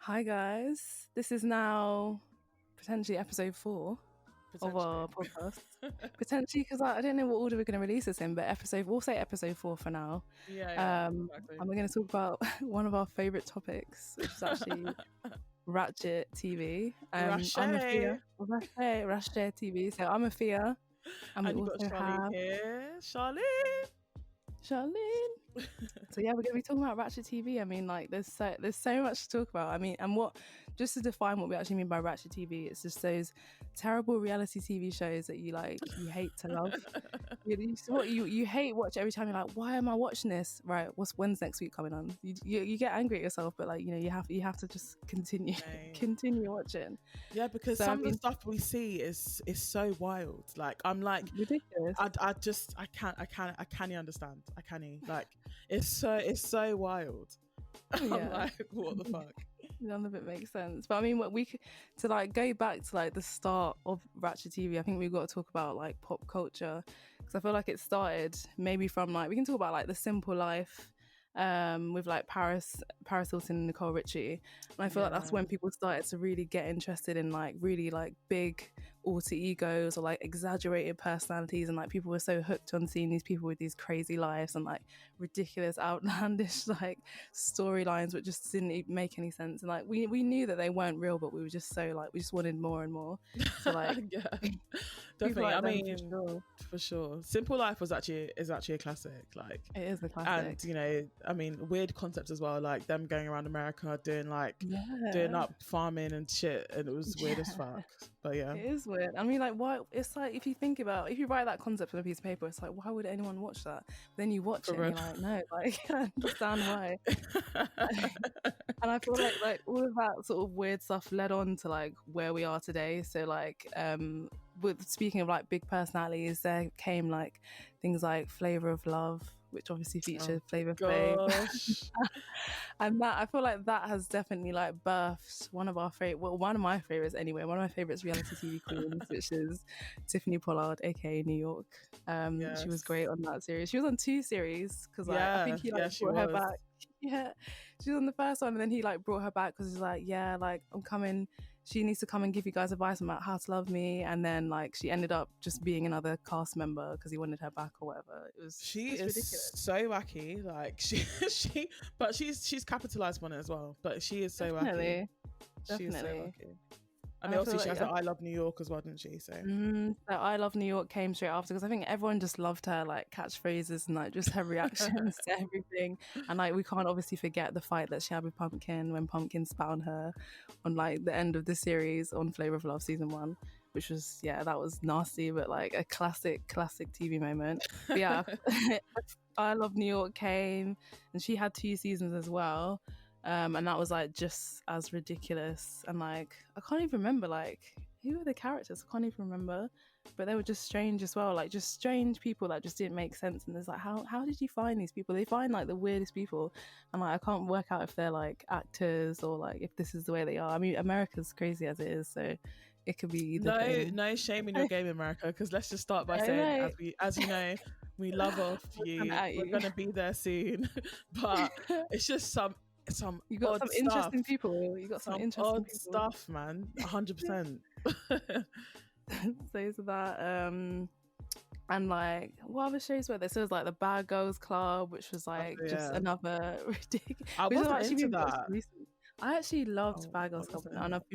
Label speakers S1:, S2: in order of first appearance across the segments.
S1: Hi guys, this is now potentially episode 4 of our podcast. Potentially, because I don't know what order we're going to release this in, but we'll say episode 4 for now.
S2: Exactly.
S1: And we're going to talk about one of our favourite topics, which is actually Ratchet TV.
S2: Ratchet.
S1: I'm Afia. Ratchet TV. So I'm Afia.
S2: And we also have Charlene here.
S1: Charlene. So yeah, we're going to be talking about Ratchet TV. I mean, like, there's so much to talk about. I mean, and just to define what we actually mean by Ratchet TV, it's just those terrible reality TV shows that you hate to love. you hate watch every time. You're like, why am I watching this? Right? When's next week coming on? You get angry at yourself, but you have to just continue watching.
S2: Yeah, because some of the stuff we see is so wild. Like, I'm like
S1: ridiculous.
S2: I can't understand. I can't. Like, it's so wild. I'm like, what the fuck?
S1: None of it makes sense. But I mean, to go back to the start of Ratchet TV, I think we've got to talk about pop culture, because I feel like it started maybe from we can talk about The Simple Life with Paris Hilton and Nicole Richie, and I feel like that's when people started to really get interested in really big alter egos or exaggerated personalities, and people were so hooked on seeing these people with these crazy lives and ridiculous outlandish storylines which just didn't make any sense, and we knew that they weren't real, but we were just so we just wanted more and more. So
S2: yeah, definitely. I mean, for sure, Simple Life is actually a classic. It
S1: is a classic,
S2: and I mean, weird concepts as well, them going around America doing doing up farming and shit, and it was weird as fuck. But yeah,
S1: it is weird. I mean, why? It's if you write that concept on a piece of paper, it's why would anyone watch that? But then you watch it, and you're no, I understand why. And I feel all of that sort of weird stuff led on to where we are today. So with speaking of big personalities, there came things like Flavor of Love, which obviously featured Flavor Flav. And that, I feel that has definitely birthed one of my favorites anyway, one of my favorites reality TV queens, which is Tiffany Pollard, aka New York. She was great on that series. She was on 2 series because I think he brought her back. Yeah, she was on the first one, and then he brought her back because he's I'm coming. She needs to come and give you guys advice about how to love me, and then she ended up just being another cast member because he wanted her back or whatever.
S2: She is
S1: ridiculous.
S2: So wacky. But she's capitalized on it as well. But she is so wacky. She is so wacky. And also she has I Love New York as well, didn't she? So
S1: I Love New York came straight after, because I think everyone just loved her catchphrases and just her reactions to everything. And we can't obviously forget the fight that she had with Pumpkin when Pumpkin spat on her on the end of the series on Flavor of Love season 1, which was that was nasty, but a classic TV moment. But yeah, I Love New York came, and she had 2 seasons as well. And that was just as ridiculous, and I can't even remember who were the characters. I can't even remember, but they were just strange as well, just strange people that just didn't make sense. And there's how did you find these people? They find the weirdest people, and I can't work out if they're actors or if this is the way they are. I mean, America's crazy as it is, so it could be
S2: no shame in your game, America, because let's just start by saying, as you know, we love off you. We're gonna be there soon, but it's just you got some
S1: interesting people. You got some interesting
S2: odd stuff, man. 100%.
S1: So that and what other shows were there? So it was the Bad Girls Club, which was just another ridiculous.
S2: I wasn't into that.
S1: I actually loved Bad Girls Club, and I've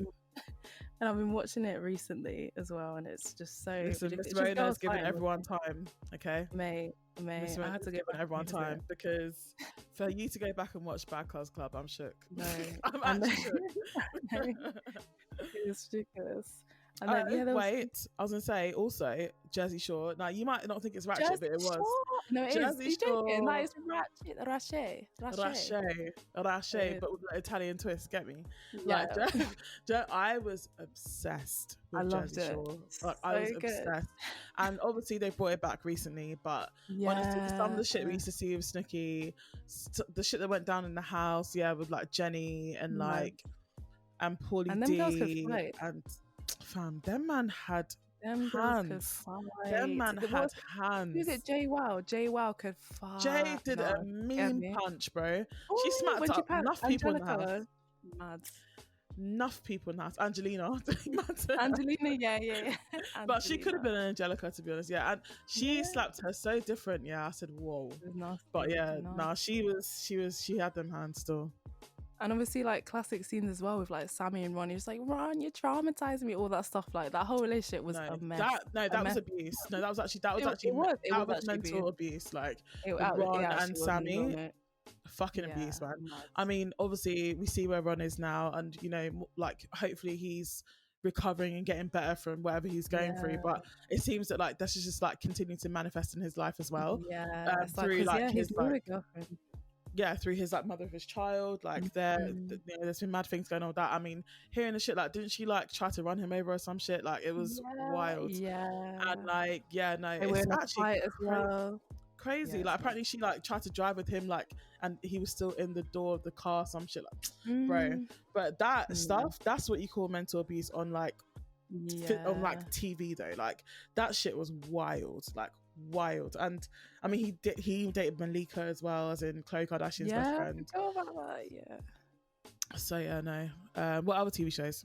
S1: been watching it recently as well, and it's just so.
S2: Listen, Miss Raina's giving everyone time, okay?
S1: Mate,
S2: I had to give everyone time, because for you to go back and watch Bad Girls Club, I'm shook.
S1: No,
S2: I'm actually shook.
S1: It's ridiculous.
S2: And then, wait, I was gonna say also Jersey Shore. Now you might not think it's Ratchet, but it was.
S1: No, it
S2: Jersey
S1: is.
S2: Shore.
S1: That is Ratchet,
S2: but with the Italian twist. Get me?
S1: Yeah.
S2: I was obsessed with
S1: I loved
S2: Jersey
S1: it.
S2: Shore. I was obsessed, and obviously they brought it back recently. But honestly, some of the shit we used to see with Snooki, the shit that went down in the house, with Jenny and and Paulie
S1: and
S2: D,
S1: girls could fight.
S2: and fam, them man had
S1: hands.
S2: Them man had hands.
S1: Who's it? Jay Wow could fight.
S2: Jay did a mean punch, bro. She smacked up enough people in the house.
S1: Mad.
S2: Enough people in the house. Angelina.
S1: Angelina, yeah.
S2: But she could have been an Angelica, to be honest. Yeah, and she slapped her so different. Yeah, I said, whoa.
S1: Nasty,
S2: but yeah, she had them hands still.
S1: And obviously, like, classic scenes as well with, like, Sammy and Ron. He was like, Ron, you're traumatizing me. All that stuff. Like, that whole relationship was a mess.
S2: That was abuse. No, that was actually mental abuse. Like, Ron and Sammy, fucking abuse, man. I mean, obviously, we see where Ron is now. And, you know, like, hopefully he's recovering and getting better from whatever he's going through. But it seems that, like, that's just, like, continuing to manifest in his life as well.
S1: Yeah.
S2: Through, like,
S1: his girlfriend.
S2: Yeah, through his like mother of his child, like there's been mad things going on with that. I mean, hearing the shit, like, didn't she like try to run him over or some shit? Like, it was wild.
S1: Yeah,
S2: and like, it's actually crazy. Like, apparently she like tried to drive with him, like, and he was still in the door of the car, some shit, like, bro. But that stuff, that's what you call mental abuse on like on like TV though. Like, that shit was wild, like wild. And I mean, he dated Malika as well, as in Khloe Kardashian's best friend. So yeah, no. What other TV shows?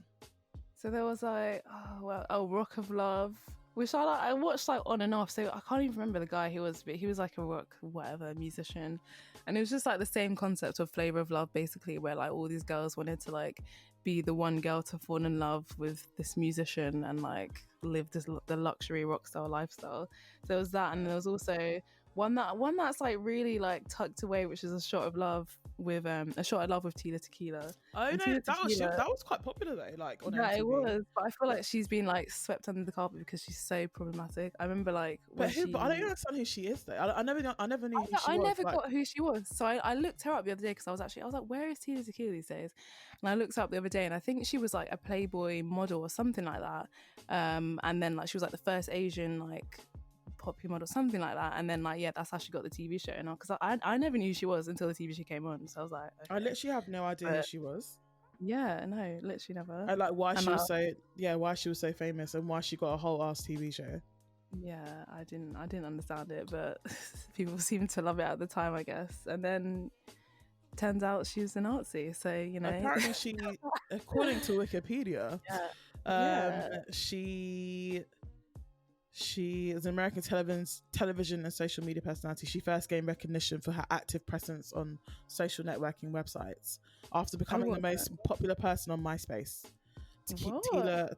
S1: So there was like Rock of Love, which I watched like on and off. So I can't even remember the guy he was, but he was like a rock musician, and it was just like the same concept of Flavor of Love, basically, where like all these girls wanted to like be the one girl to fall in love with this musician and like live the luxury rock star lifestyle. So there was that, and there was also one that's like really like tucked away, which is A Shot of Love with Tila Tequila.
S2: Oh no, that was quite popular though. Like, on MTV.
S1: It was, but I feel like she's been like swept under the carpet because she's so problematic. I remember like,
S2: but I don't understand who she is though. I never knew who she was.
S1: I never got who she was, so I looked her up the other day because I was like, where is Tila Tequila these days? And I looked her up the other day, and I think she was like a Playboy model or something like that. And then like she was like the first Asian like popular model, something like that, and then like that's how she got the TV show. And because I never knew who she was until the TV show came on, so I was like, okay.
S2: I literally have no idea who she was.
S1: Yeah, no, literally never.
S2: And like why she was so famous and why she got a whole ass TV show.
S1: Yeah, I didn't understand it, but people seemed to love it at the time, I guess. And then turns out she was a Nazi, so you know.
S2: Apparently she, according to Wikipedia, she is an American television and social media personality. She first gained recognition for her active presence on social networking websites after becoming the most popular person on MySpace.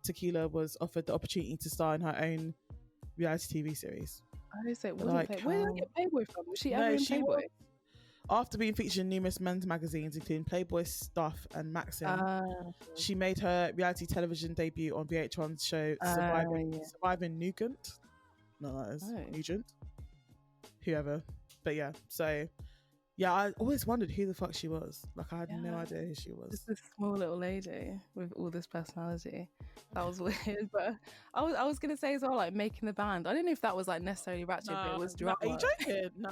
S2: Tequila was offered the opportunity to star in her own reality TV series.
S1: I say, where did I get Playboy from? Was she ever in Playboy?
S2: After being featured in numerous men's magazines, including Playboy, Stuff, and Maxim, she made her reality television debut on VH1's show Surviving Nugent. No, that is Nugent. Whoever. But yeah, so yeah, I always wondered who the fuck she was. Like, I had no idea who she was.
S1: Just this small little lady with all this personality. That was weird. But I was gonna say as well, like, making the band. I don't know if that was like necessarily Ratchet, but it was drama.
S2: Are you joking? No,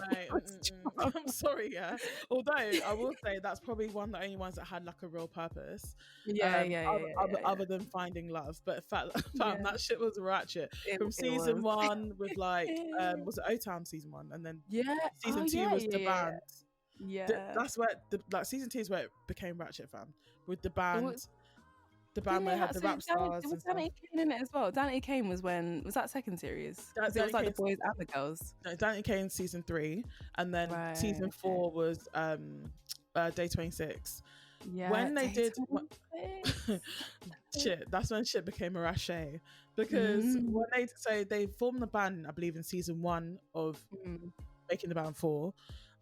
S2: I'm sorry. Yeah. Although I will say that's probably one of the only ones that had like a real purpose. Other than finding love, but that shit was Ratchet from season 1 with like was it O-Town season 1, and then season 2 was the band.
S1: Yeah,
S2: that's where season 2 is where it became Ratchet, fam, with the band. The band where had the rap stars.
S1: Was Danny Kane in it as well? Danny Kane was that second series? It was like the boys and the girls.
S2: No, Danny Kane season 3, and then season 4 was Day 26.
S1: Yeah,
S2: when they did shit, that's when shit became a Ratchet, because when they formed the band, I believe, in season 1 of making the band 4.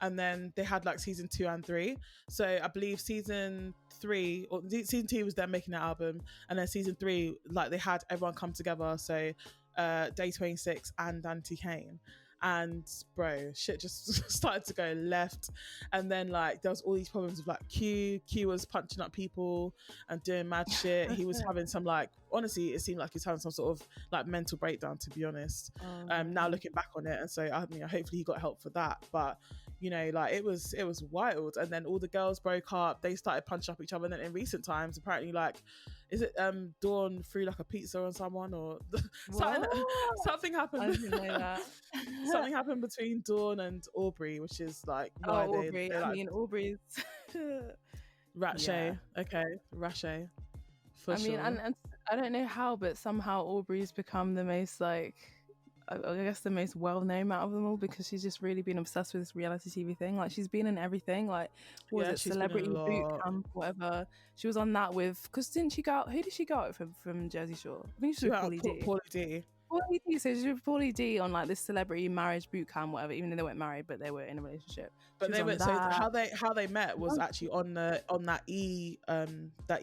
S2: And then they had like season 2 and 3. So I believe season 3 or season 2 was them making that album, and then season 3, like, they had everyone come together. So Day 26 and Dante Kane, and bro, shit just started to go left. And then like there was all these problems with like Q was punching up people and doing mad shit. He was having some, like, honestly, it seemed like he was having some sort of like mental breakdown, to be honest. Now looking back on it, and so I mean, hopefully he got help for that. But you know, like, it was wild. And then all the girls broke up, they started punching up each other. And then in recent times, apparently, like, is it Dawn threw like a pizza on someone, or something happened?
S1: I didn't know that.
S2: Something happened between Dawn and Aubrey, which is like
S1: Aubrey. I mean, Aubrey's
S2: Ratchet. Okay, Ratchet. For sure.
S1: mean, and I don't know how, but somehow Aubrey's become the most like, I guess the most well-known out of them all, because she's just really been obsessed with this reality TV thing. Like, she's been in everything. Like, what was it, Celebrity Boot Camp, whatever. She was on that with, because didn't she go out, who did she go out from Jersey Shore? I think she was with Pauly D. Pauly D. So she was with Pauly D on like this celebrity marriage boot camp, whatever. Even though they weren't married, but they were in a relationship.
S2: But they were, so how they met was actually on that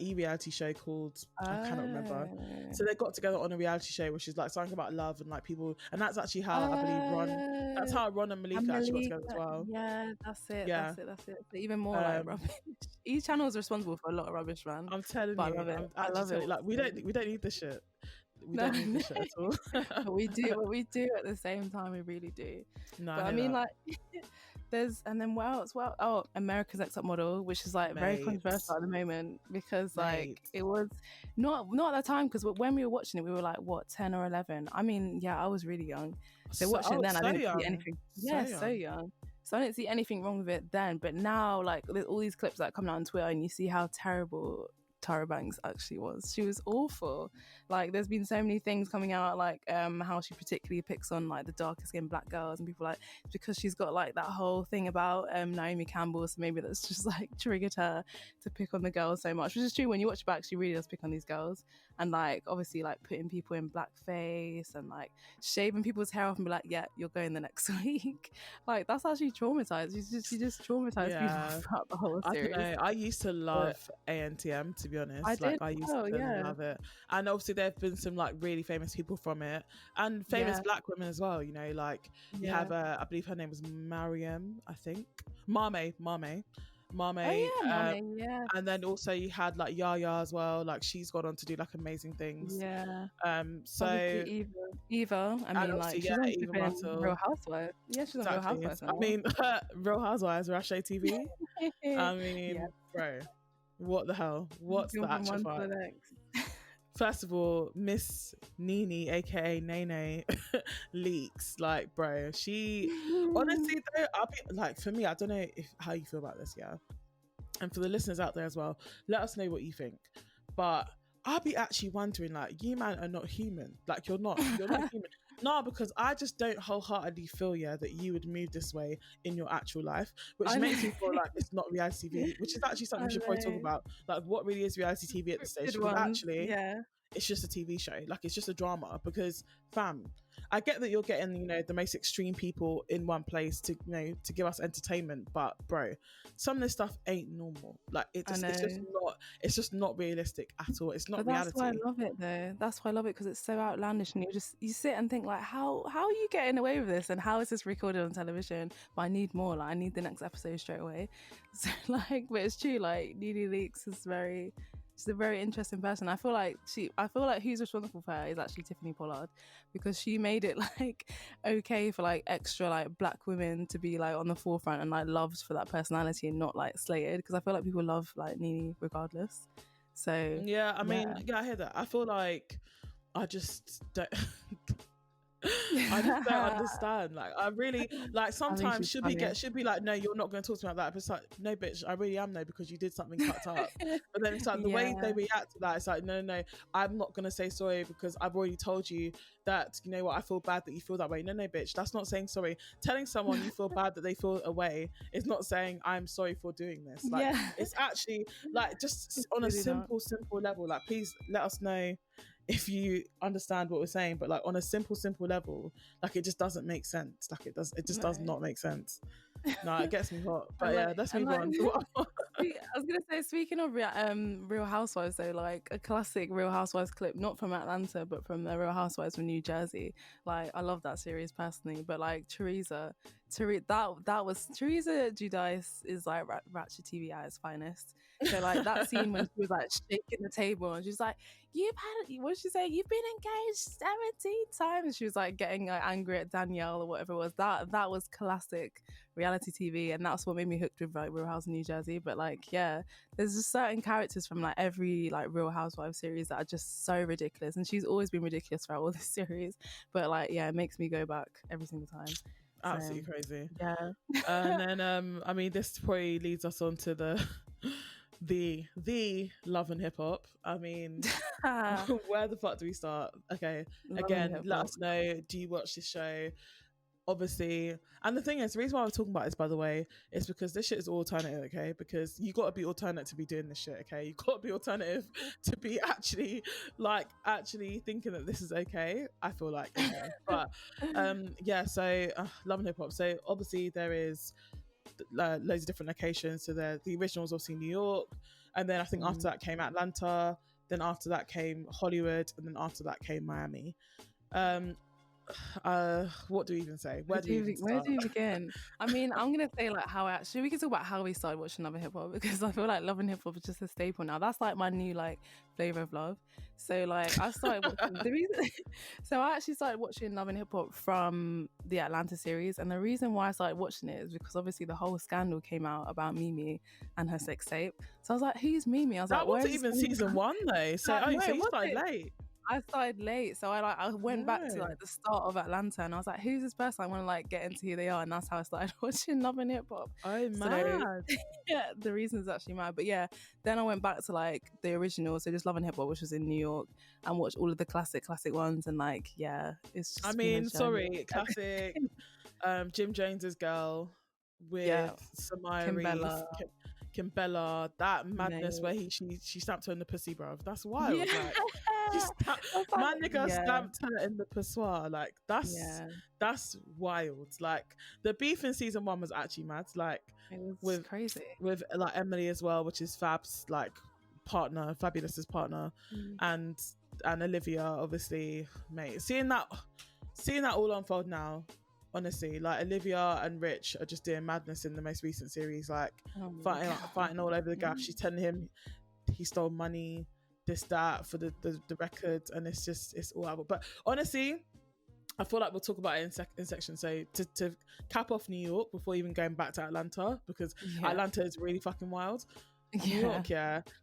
S2: reality show called, I cannot remember. So they got together on a reality show, which is like something about love and like people, and that's actually how I believe that's how Ron and Malika actually got together as well.
S1: Yeah, that's it. That's it. But even more like rubbish. Each channel is responsible for a lot of rubbish, man.
S2: I'm telling you, I love it. Like we don't need this shit. We don't need this shit at all.
S1: But we do at the same time. We really do.
S2: No,
S1: but I mean, like, and then what else? Well, America's Next Top Model, which is like very controversial at the moment, because like it was not at that time, because when we were watching it, we were like, what, 10 or 11? I mean, yeah, I was really young. So watching it then, I didn't see anything. So young. So I didn't see anything wrong with it then. But now, like, there's all these clips that come out on Twitter, and you see how terrible Tyra Banks actually was. She was awful. Like, there's been so many things coming out, like how she particularly picks on like the darker skinned black girls, and people like, it's because she's got like that whole thing about Naomi Campbell, so maybe that's just like triggered her to pick on the girls so much, which is true. When you watch it back, she really does pick on these girls, and like obviously like putting people in blackface and like shaving people's hair off and be like, yeah, you're going the next week. Like, that's actually traumatized. She just traumatized people throughout the whole series.
S2: I don't know. I used to love ANTM, to be honest. I used to love it. And obviously there have been some like really famous people from it, and famous black women as well, you know, like you have I believe her name was Mariam, I think. Mame. And then also you had like Yaya as well, like she's gone on to do like amazing things. So
S1: Eva, I mean, like, she's
S2: Eva Martel.
S1: Real Housewives. Yeah, she's on Real Housewives.
S2: I mean, Real Housewives, Ratchet TV. I mean, bro, what the hell? What's the actual fight? First of all, Miss Nene, aka Nene, leaks. Like, bro, she honestly though, I'll be like, for me, I don't know how you feel about this, yeah. And for the listeners out there as well, let us know what you think. But I'll be actually wondering, like, you man are not human. Like, you're not human. No, because I just don't wholeheartedly feel, that you would move this way in your actual life, which makes me feel like it's not reality TV, which is actually something we should probably talk about. Like, what really is reality TV at this stage? Because actually, it's just a TV show. Like, it's just a drama. Because, fam, I get that you're getting, the most extreme people in one place to, to give us entertainment. But, bro, some of this stuff ain't normal. Like, it's just not realistic at all. It's not reality.
S1: That's why I love it, though. That's why I love it, because it's so outlandish, and you sit and think, like, how are you getting away with this, and how is this recorded on television? But I need more. Like, I need the next episode straight away. So, like, but it's true. Like, Nene Leakes is she's a very interesting person. I feel like who's responsible for her is actually Tiffany Pollard, because she made it like okay for like extra like black women to be like on the forefront and like loved for that personality and not like slated, because I feel like people love like Nene regardless. So
S2: I mean, I hear that. I feel like I just don't I just don't understand. Like, I really like sometimes should be like, no, you're not going to talk to me like that. But it's like, no, bitch, I really am, though, because you did something fucked up. But then it's like the way they react to that, it's like, no, I'm not going to say sorry because I've already told you that, you know what, I feel bad that you feel that way. No, bitch, that's not saying sorry. Telling someone you feel bad that they feel a way is not saying I'm sorry for doing this. Like, it's actually like just on a simple level. Like, please let us know if you understand what we're saying, but like on a simple level, like it just doesn't make sense. Like it does not make sense. No, it gets me hot. But let's move on.
S1: I was gonna say, speaking of Real Housewives, though, like a classic Real Housewives clip, not from Atlanta, but from the Real Housewives from New Jersey. Like, I love that series personally, but like Teresa Giudice is like Ratchet TV at its finest. So like that scene when she was like shaking the table and she's like, what did she say? You've been engaged 17 times. She was like getting like, angry at Danielle or whatever it was. That was classic reality TV, and that's what made me hooked with like Real House in New Jersey. But like, there's just certain characters from like every like Real Housewives series that are just so ridiculous, and she's always been ridiculous throughout all this series. But like, it makes me go back every single time.
S2: Absolutely crazy. And then I mean, this probably leads us on to the Love and Hip Hop. I mean, where the fuck do we start? Okay, again, let us know. Do you watch this show? Obviously, and the thing is, the reason why we're talking about this, by the way, is because this shit is alternative, okay? Because you got to be alternate to be doing this shit, okay? You got to be alternative to be actually thinking that this is okay. I feel like, okay. But yeah. So Love and Hip Hop. So obviously there is loads of different locations. So the original was obviously New York, and then I think after that came Atlanta. Then after that came Hollywood, and then after that came Miami. What do we even say? Where do we
S1: begin? I mean, I'm gonna say like we can talk about how we started watching Love and Hip Hop, because I feel like Love and Hip Hop is just a staple now. That's like my new like flavor of love. So like I started watching so I actually started watching Love and Hip Hop from the Atlanta series, and the reason why I started watching it is because obviously the whole scandal came out about Mimi and her sex tape. So I was like, who's Mimi? I was
S2: that wasn't even season 1 though. So so you started late.
S1: I started late, so I went back to like the start of Atlanta, and I was like, "Who's this person? I want to like get into who they are," and that's how I started watching Love and Hip Hop.
S2: Oh, mad!
S1: Yeah, the reason is actually mad, but yeah. Then I went back to like the original, so just Love and Hip Hop, which was in New York, and watched all of the classic ones, and like, yeah, it's just.
S2: I mean, sorry, classic. Jim Jones's Girl with Samaya Kimbella, that madness where she stamped her in the pussy, bruv. That's wild. Yeah. Like, my nigga stamped her in the pissoir. Like that's wild. Like the beef in season 1 was actually mad. Like
S1: it was crazy
S2: with like Emily as well, which is Fab's like partner, Fabulous's partner, and Olivia, obviously, mate. Seeing that all unfold now. Honestly, like Olivia and Rich are just doing madness in the most recent series, like fighting all over the gaff. She's telling him he stole money, this, that, for the record, and it's all out. But honestly, I feel like we'll talk about it in section. So to cap off New York before even going back to Atlanta, because Atlanta is really fucking wild. New York,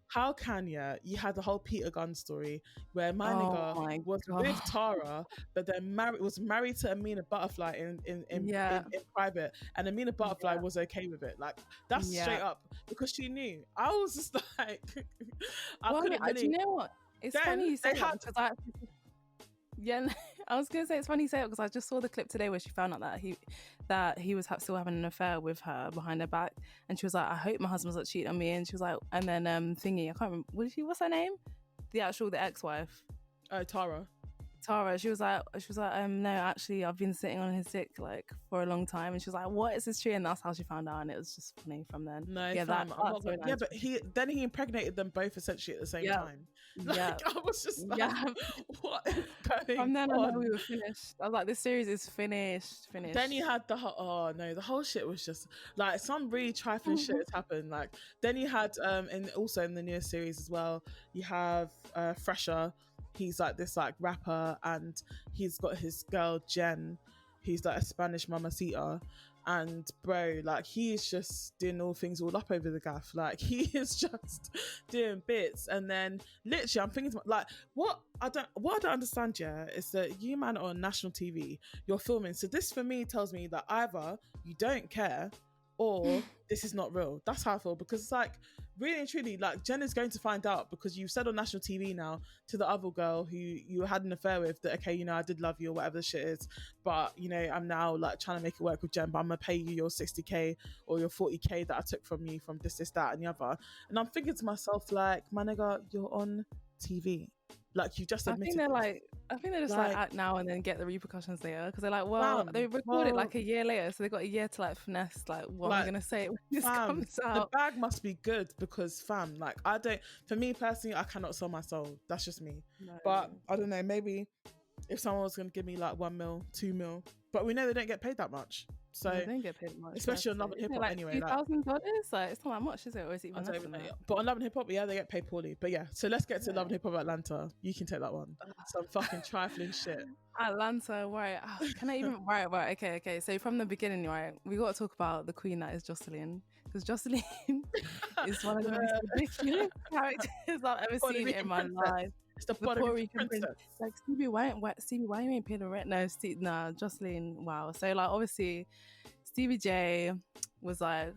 S2: how can you had the whole Peter Gunn story where my nigga was with Tara, but then was married to Amina Butterfly in private, and Amina Butterfly was okay with it. Like that's straight up because she knew. I was just like, I couldn't believe.
S1: Do you know what? It's funny you say that because I was gonna say it's funny you say it because I just saw the clip today where she found out that he was still having an affair with her behind her back, and she was like, I hope my husband's not cheating on me, and she was like, and then thingy, I can't remember, what's her name, the ex-wife, Tara, she was like, no, actually I've been sitting on his dick like for a long time, and she was like, what, is this true? And that's how she found out, and it was just funny from then.
S2: But he impregnated them both essentially at the same time. Like, I was just like, what is going
S1: from then
S2: on?
S1: I know we were finished. I was like, this series is finished.
S2: Then you had the whole shit was just like some really trifling shit has happened. Like then you had also in the newest series as well, you have Fresher. He's like this like rapper, and he's got his girl Jen, who's like a Spanish mamacita, and bro, like he is just doing all things all up over the gaff. Like he is just doing bits, and then literally I'm thinking like what I don't understand is that you man are on national TV, you're filming, so this for me tells me that either you don't care or this is not real. That's how I feel, because it's like really and truly, like Jen is going to find out because you've said on national TV now to the other girl who you had an affair with that, okay, you know, I did love you or whatever the shit is, but you know, I'm now like trying to make it work with Jen, but I'm gonna pay you your 60k or your 40k that I took from you from this, that, and the other. And I'm thinking to myself, like, my nigga, you're on TV. Like you just admitted.
S1: I think they're just like act now and then get the repercussions later, because they're like, well, they recorded like a year later, so they got a year to like finesse like what I'm gonna say when this comes out.
S2: The bag must be good because fam, like for me personally, I cannot sell my soul. That's just me. No. But I don't know, maybe if someone was gonna give me like 1 mil, 2 mil, but we know they don't get paid that much. So
S1: they don't get paid much,
S2: especially on Love and Hip Hop,
S1: like
S2: anyway.
S1: $2,000, like it's not that much, is it? Or is it even less than that?
S2: But on Love and Hip Hop, yeah, they get paid poorly. But yeah, so let's get to Love and Hip Hop Atlanta. You can take that one. Some fucking trifling shit.
S1: Atlanta, right? Can I even? Right. Okay. So from the beginning, right, we got to talk about the queen that is Jocelyn, because Jocelyn is one of the most ridiculous characters I've ever seen in my life.
S2: It's the Puerto Rican princess.
S1: Like Stevie, why you ain't paying the rent? No, Jocelyn. Wow. So like obviously, Stevie J was like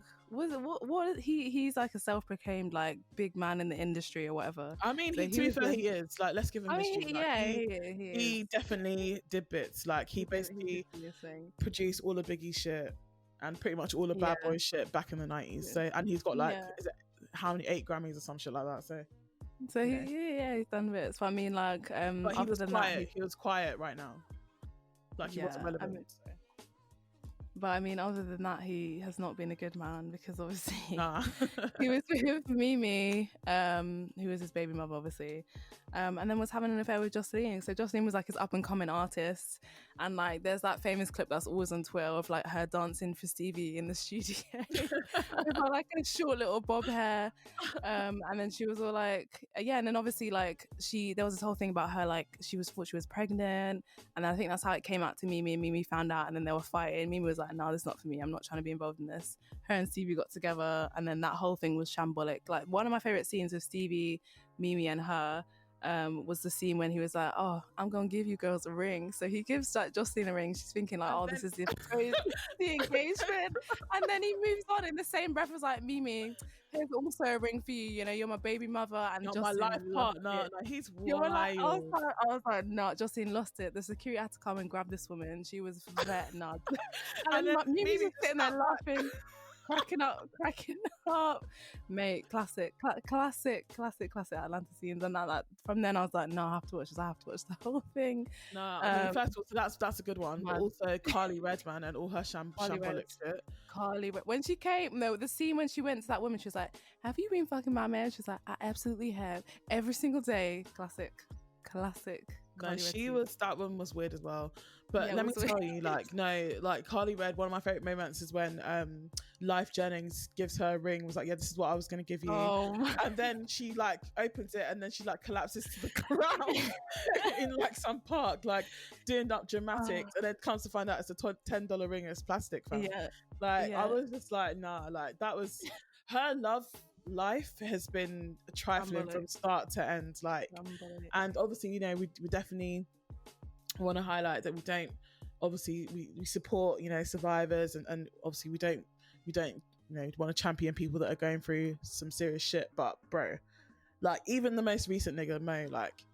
S1: he's like a self-proclaimed like big man in the industry or whatever.
S2: I mean, so to be fair, he is. Like, let's give him his due. Like, he definitely did bits. Like, he basically produced all the Biggie shit and pretty much all the Bad Boy shit back in the 90s. So, and he's got like is it, how many 8 Grammys or some shit like that. So
S1: he's done bits. So I mean, like,
S2: but he was quiet. He was quiet right now. Like, he wasn't relevant.
S1: I mean, but I mean, other than that, he has not been a good man, because obviously he was with Mimi, who was his baby mother, obviously, and then was having an affair with Jocelyn. So Jocelyn was like his up and coming artist, and like there's that famous clip that's always on Twitter of like her dancing for Stevie in the studio with her, like a short little bob hair, and then she was all like, and then obviously like there was this whole thing about her, like she thought she was pregnant, and I think that's how it came out to Mimi, and Mimi found out, and then they were fighting. Mimi was like, no, this is not for me, I'm not trying to be involved in this. Her and Stevie got together, and then that whole thing was shambolic. Like, one of my favorite scenes of Stevie, Mimi and her was the scene when he was like, oh, I'm gonna give you girls a ring. So he gives like Jocelyn a ring. She's thinking like, oh, this is the engagement, and then he moves on in the same breath, was like, Mimi, here's also a ring for you, you know, you're my baby mother and
S2: not my life partner. Like, he's wild.
S1: Like, I was like, no, Jocelyn lost it. The security had to come and grab this woman. She was vet nuts. And then Mimi's just sitting there laughing, cracking up, mate. Classic Atlanta scenes. And that from then I was like, no, I have to watch the whole thing.
S2: No, I mean, first of all, so that's a good one. But also Carly Redman and all her shambolic shit.
S1: Carly, when she came, the scene when she went to that woman, she was like, have you been fucking my man? She was like, I absolutely have, every single day. Classic.
S2: No, that one was weird as well. But let me tell you, like Carly Red, one of my favorite moments is when Life Jennings gives her a ring, was like, yeah, this is what I was going to give you. And then she like opens it, and then she like collapses to the ground in like some park, like doing up dramatics, and then comes to find out it's a $10 ring, it's plastic, fam. I was just like, nah, like that was her life has been trifling from start to end, like, and obviously, you know, we definitely want to highlight that we don't, obviously we support, you know, survivors, and obviously we don't you know, want to champion people that are going through some serious shit, but bro, like, even the most recent nigga Mo, like,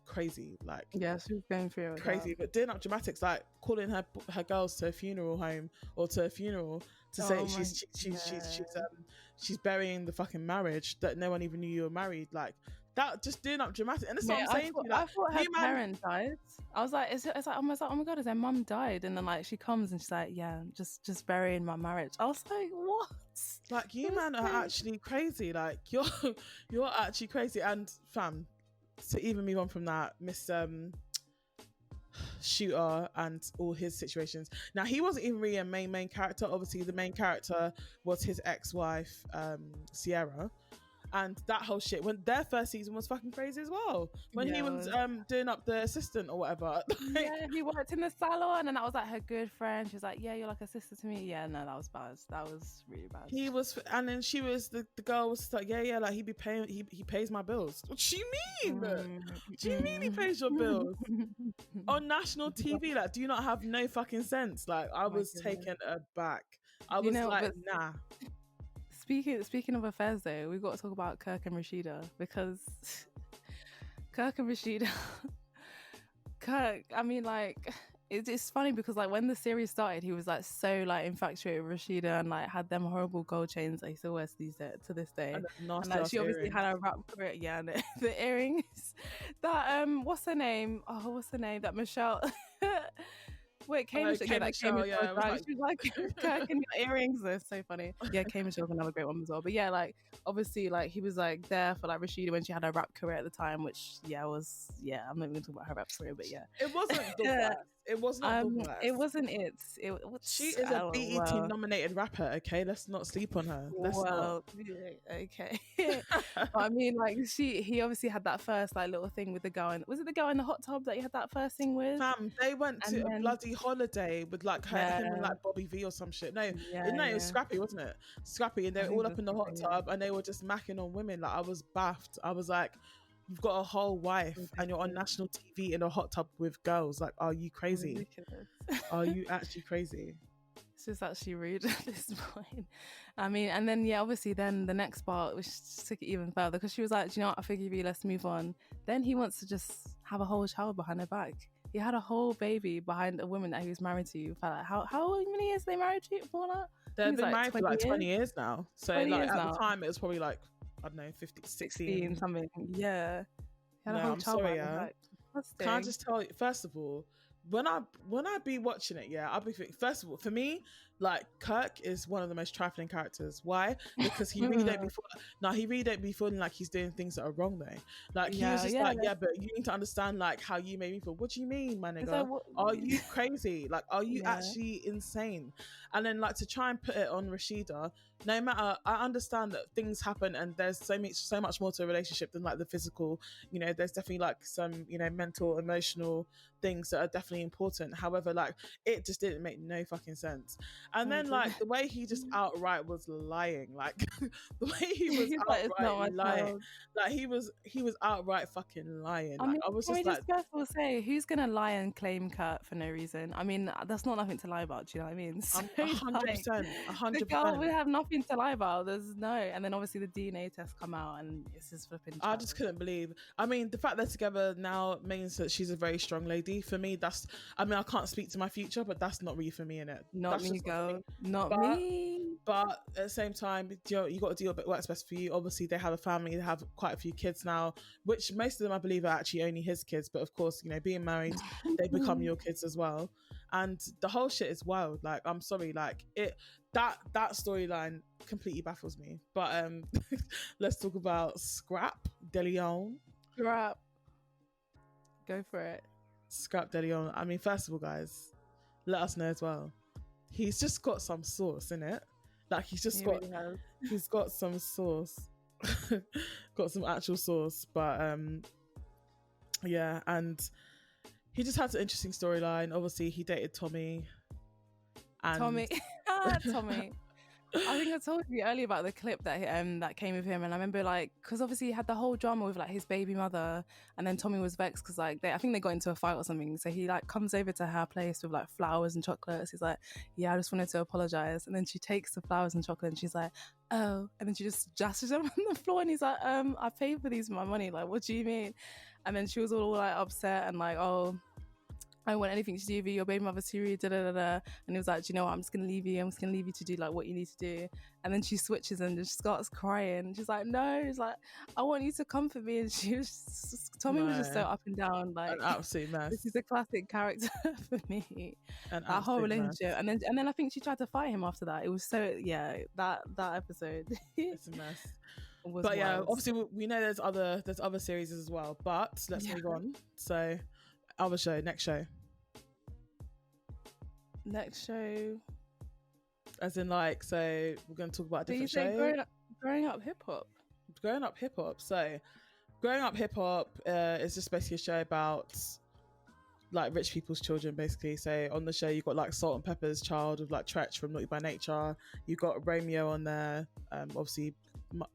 S2: crazy, like,
S1: yeah, she's going through it
S2: crazy, but doing up dramatics, like calling her girls to a funeral home or to a funeral to say she's burying the fucking marriage that no one even knew you were married, like that, just doing up dramatic. And that's what I'm saying.
S1: I thought her parent died. I was like, it's like, oh my god, is her mum died? And then like she comes and she's like, yeah, just burying my marriage. I was like, what?
S2: Like, you man are actually crazy. Like, you're actually crazy. And fam, to even move on from that, Miss Shooter and all his situations. Now, he wasn't even really a main character. Obviously, the main character was his ex-wife, Sierra. And that whole shit, when their first season was fucking crazy as well. When he was doing up the assistant or whatever.
S1: Yeah, he worked in the salon, and that was like her good friend. She was like, yeah, you're like a sister to me. Yeah, no, that was bad. That was really bad.
S2: He was, and then she was, the girl was like, yeah, like he pays my bills. What do you mean? What do you mean he pays your bills? On national TV, like, do you not have no fucking sense? Like, I was taken aback. I was like, nah.
S1: Speaking of affairs though, we've got to talk about Kirk and Rashida, because Kirk, I mean, like, it's funny because like when the series started, he was like so like infatuated with Rashida and like had them horrible gold chains that he still wears to this day. And like, she obviously had a rap career, and the earrings. That what's her name? That Michelle. Wait, Michelle, yeah, she's like Kirk and earrings. They're so funny. Yeah, Michelle's another great one as well. But yeah, like obviously, like he was like there for like Rashida when she had her rap career at the time, which I'm not even gonna talk about her rap career, but yeah,
S2: it wasn't the worst. It was not the worst.
S1: It wasn't it.
S2: She is a BET nominated rapper. Okay, let's not sleep on her.
S1: Okay. But I mean, like he obviously had that first like little thing with the girl. Was it the girl in the hot tub that he had that first thing with?
S2: They went to a bloody holiday with like him and like Bobby V or some shit. It was Scrappy, wasn't it? Scrappy, and they were all up in the hot tub and they were just macking on women. Like, I was baffed. I was like, you've got a whole wife and you're on national TV in a hot tub with girls. Like, are you crazy? Are you actually crazy?
S1: It's just actually rude at this point. I mean, and then obviously then the next part, which took it even further, because she was like, do you know what, I forgive you, let's move on. Then he wants to just have a whole child behind her back. He had a whole baby behind a woman that he was married to for like how many years they married to for that?
S2: They've been married for like 20 years now. So like at the time it was probably like, I don't know, 16
S1: something. Yeah. He had a
S2: no,
S1: whole
S2: I'm
S1: child
S2: sorry,
S1: behind her back.
S2: Can I just tell you, first of all, when I be watching it, I'll be thinking, first of all, for me, like Kirk is one of the most trifling characters. Why? Because he really don't be he really don't be feeling like he's doing things that are wrong though. Like he was just like, but you need to understand like how you made me feel. What do you mean, my nigga? Like, are you crazy? Like, are you actually insane? And then like to try and put it on Rashida, no matter, I understand that things happen and there's so much more to a relationship than like the physical, you know, there's definitely like some, you know, mental, emotional things that are definitely important. However, like it just didn't make no fucking sense. And then like the way he just outright was lying, like the way he was outright lying, like he was outright fucking lying.
S1: I
S2: like
S1: mean,
S2: I was
S1: can
S2: just
S1: we
S2: like,
S1: first of all say, who's gonna lie and claim Kurt for no reason? I mean, that's not nothing to lie about. Do you know what I mean? So,
S2: 100%.
S1: The girl would have nothing to lie about. There's no, and then obviously the DNA tests come out, and it's just flipping.
S2: I just couldn't believe. I mean, the fact they're together now means that she's a very strong lady. For me, that's. I mean, I can't speak to my future, but that's not really for me, innit?
S1: Not
S2: that's
S1: me, girl. Not
S2: but,
S1: me.
S2: But at the same time, you got to do what works best for you. Obviously, they have a family. They have quite a few kids now, which most of them, I believe, are actually only his kids. But of course, you know, being married, they become your kids as well. And the whole shit is wild. Like, I'm sorry, like that storyline completely baffles me. But let's talk about Scrap Ldn.
S1: Scrap. Go for it.
S2: Scrap Ldn. I mean, first of all, guys, let us know as well. He's just got some sauce in it. Like he's got some sauce. Got some actual sauce. But yeah, and he just had an interesting storyline. Obviously, he dated Tommy. And
S1: Tommy. I think I told you earlier about the clip that that came with him, and I remember like, because obviously he had the whole drama with like his baby mother, and then Tommy was vexed because like I think they got into a fight or something. So he like comes over to her place with like flowers and chocolates. He's like, "Yeah, I just wanted to apologize," and then she takes the flowers and chocolate, and she's like, "Oh," and then she just jasses him on the floor, and he's like, "I paid for these with my money. Like, what do you mean?" And then she was all like upset and like, "Oh, I don't want anything to do with your baby mother's too rude, da da da da." And he was like, "Do you know what? I'm just gonna leave you. I'm just gonna leave you to do like what you need to do." And then she switches and just starts crying. She's like, "No," she's like, "I want you to comfort me." And she was Tommy was just so up and down, like
S2: an absolute mess.
S1: This is a classic character for me. That whole relationship,
S2: mess.
S1: and then I think she tried to fight him after that. It was so that episode.
S2: It's a mess. But yeah, obviously we know there's other series as well. But let's move on. So. Other show, next show. As in, like, so we're going to talk about a different show.
S1: Growing up hip hop.
S2: So, Growing Up Hip Hop is just basically a show about like rich people's children, basically. So on the show, you've got like Salt and Pepper's child with like Tretch from Naughty by Nature. You've got Romeo on there, obviously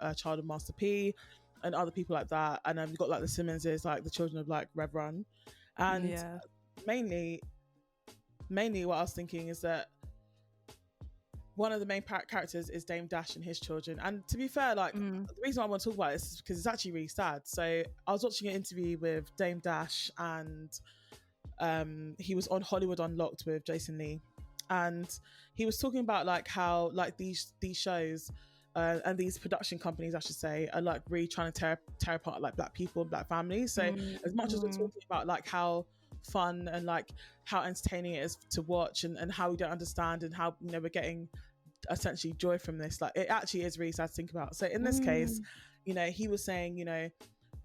S2: a child of Master P, and other people like that. And then you've got like the Simmonses, like the children of like Rev Run. And mainly what I was thinking is that one of the main characters is Dame Dash and his children. And to be fair, like the reason I want to talk about it is because it's actually really sad. So I was watching an interview with Dame Dash, and he was on Hollywood Unlocked with Jason Lee, and he was talking about like how like these shows and these production companies, I should say, are like really trying to tear apart like black people and black families. So as much as we're talking about like how fun and like how entertaining it is to watch, and how we don't understand, and how, you know, we're getting essentially joy from this, like it actually is really sad to think about. So in this case, you know, he was saying, you know,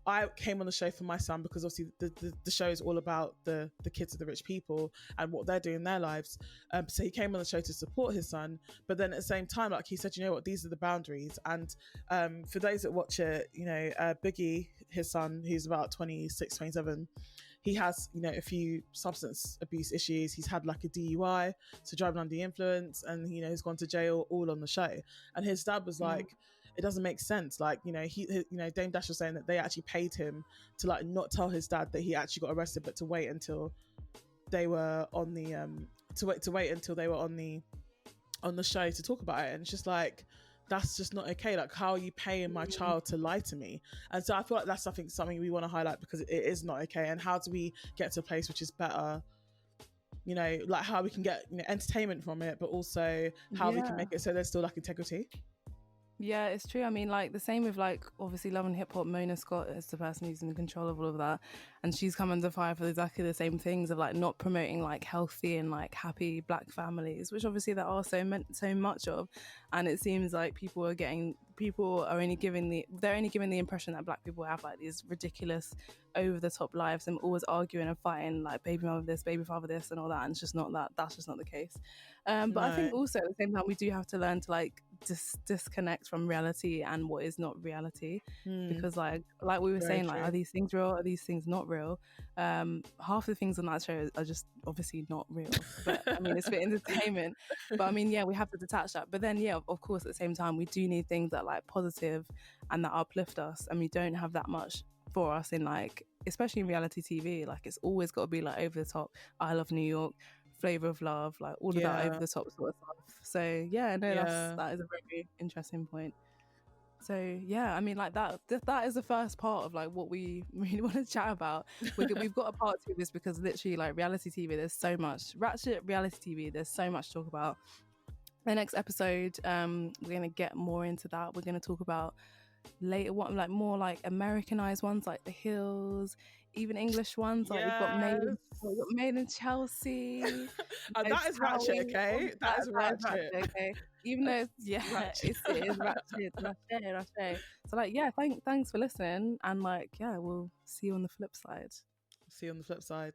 S2: I came on the show for my son because obviously the show is all about the kids of the rich people and what they're doing in their lives. So he came on the show to support his son, but then at the same time, like he said, you know what, these are the boundaries. And for those that watch it, you know, Biggie, his son, who's about 26, 27, he has, you know, a few substance abuse issues. He's had like a DUI, so driving under the influence, and, you know, he's gone to jail, all on the show. And his dad was like, it doesn't make sense. Like, you know, you know, Dame Dash was saying that they actually paid him to like not tell his dad that he actually got arrested, but to wait until they were on the on the show to talk about it, and it's just like, that's just not okay. Like, how are you paying my child to lie to me? And so I feel like that's something we want to highlight, because it is not okay. And how do we get to a place which is better, you know, like how we can get, you know, entertainment from it, but also how we can make it so there's still like integrity.
S1: Yeah, it's true. I mean, like the same with like obviously Love and Hip Hop. Mona Scott is the person who's in control of all of that, and she's come under fire for exactly the same things of like not promoting like healthy and like happy Black families, which obviously there are so much of, and it seems like people are only giving the impression that Black people have like these ridiculous, over the top lives and always arguing and fighting like baby mother this, baby father this, and all that. And it's just not that. That's just not the case. But I think also at the same time we do have to learn to like disconnect from reality and what is not reality, because like we were saying, like, are these things real? Are these things not real? Half the things on that show are just obviously not real, but I mean it's for entertainment. But I mean, yeah, we have to detach that. But then, yeah, of course, at the same time, we do need things that like positive and that uplift us, and we don't have that much for us in like, especially in reality TV. Like it's always got to be like over the top. I Love New York, Flavor of Love, like all of that over the top sort of stuff. So yeah, no, that is a very interesting point. So yeah, I mean, like that is the first part of like what we really want to chat about. We've got a part 2 of this, because literally like reality TV, there's so much Ratchet reality TV. There's so much to talk about. The next episode, we're gonna get more into that. We're gonna talk about later what like more like Americanized ones, like The Hills, even English ones. Like we've got Made in Chelsea.
S2: That is Ratchet, okay? That is Ratchet.
S1: Okay. Even though it is Ratchet. So like, yeah, thanks for listening, and like, yeah, we'll see you on the flip side.
S2: See you on the flip side.